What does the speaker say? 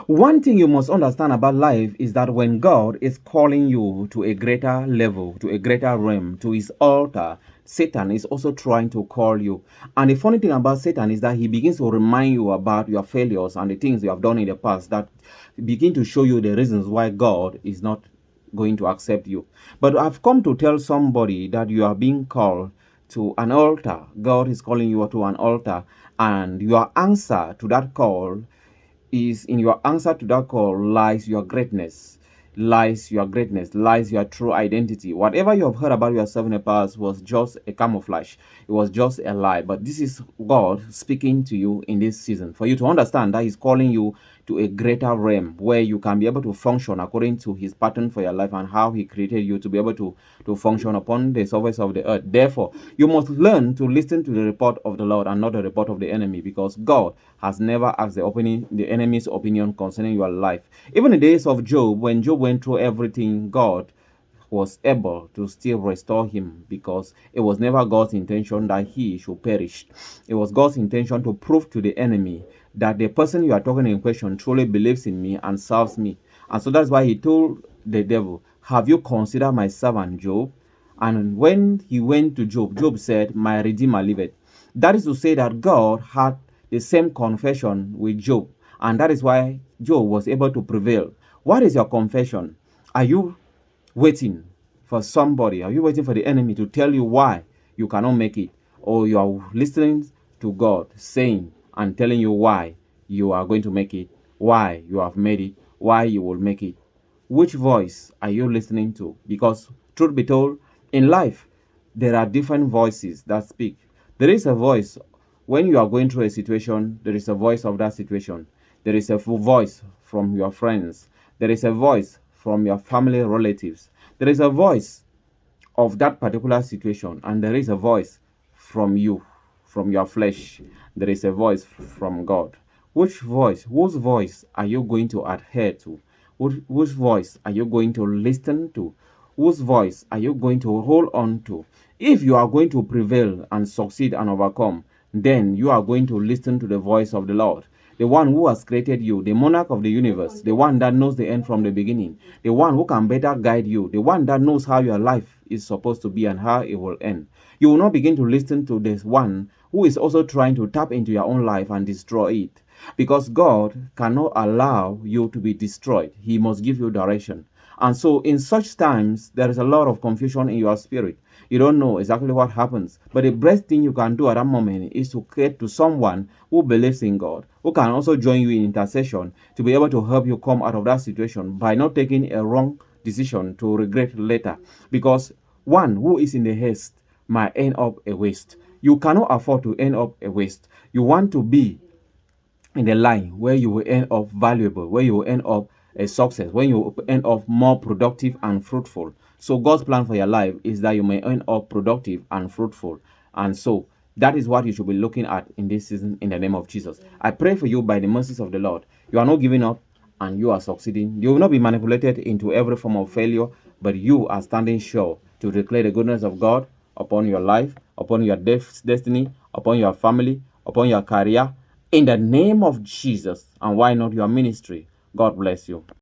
One thing you must understand about life is that when God is calling you to a greater level, to a greater realm, to his altar, Satan is also trying to call you. And the funny thing about Satan is that he begins to remind you about your failures and the things you have done in the past that begin to show you the reasons why God is not going to accept you. But I've come to tell somebody that you are being called to an altar. God is calling you to an altar, and your answer to that call is in your answer to that call lies your greatness, lies your true identity. Whatever you have heard about yourself in the past was just a camouflage, it was just a lie. But this is God speaking to you in this season for you to understand that he's calling you to a greater realm where you can be able to function according to his pattern for your life and how he created you to be able to function upon the surface of the earth. Therefore, you must learn to listen to the report of the Lord and not the report of the enemy, because God has never asked the enemy's opinion concerning your life. Even in the days of Job, when Job went through everything, God was able to still restore him, because it was never God's intention that he should perish. It was God's intention to prove to the enemy that the person you are talking in question truly believes in me and serves me. And so that's why he told the devil, have you considered my servant Job? And when he went to Job, Job said, my Redeemer liveth. That is to say that God had the same confession with Job, and that is why Job was able to prevail. What is your confession? Are you waiting for somebody? Are you waiting for the enemy to tell you why you cannot make it? Or you are listening to God saying and telling you why you are going to make it, why you have made it, why you will make it? Which voice are you listening to? Because truth be told, in life, there are different voices that speak. There is a voice when you are going through a situation, there is a voice of that situation. There is a voice from your friends. There is a voice from your family relatives. There is a voice of that particular situation, and there is a voice from you, from your flesh. There is a voice from God. Whose voice are you going to adhere to? Whose voice are you going to listen to? Whose voice are you going to hold on to? If you are going to prevail and succeed and overcome, then you are going to listen to the voice of the Lord, the one who has created you, the monarch of the universe, the one that knows the end from the beginning, the one who can better guide you, the one that knows how your life is supposed to be and how it will end. You will not begin to listen to this one who is also trying to tap into your own life and destroy it, because God cannot allow you to be destroyed. He must give you direction. And so in such times, there is a lot of confusion in your spirit. You don't know exactly what happens. But the best thing you can do at that moment is to get to someone who believes in God, who can also join you in intercession to be able to help you come out of that situation by not taking a wrong decision to regret later. Because one who is in the haste might end up a waste. You cannot afford to end up a waste. You want to be in the line where you will end up valuable, where you will end up a success, when you will end up more productive and fruitful. So God's plan for your life is that you may end up productive and fruitful. And so that is what you should be looking at in this season in the name of Jesus. I pray for you by the mercies of the Lord. You are not giving up and you are succeeding. You will not be manipulated into every form of failure, but you are standing sure to declare the goodness of God upon your life, upon your destiny, upon your family, upon your career, in the name of Jesus. And why not your ministry? God bless you.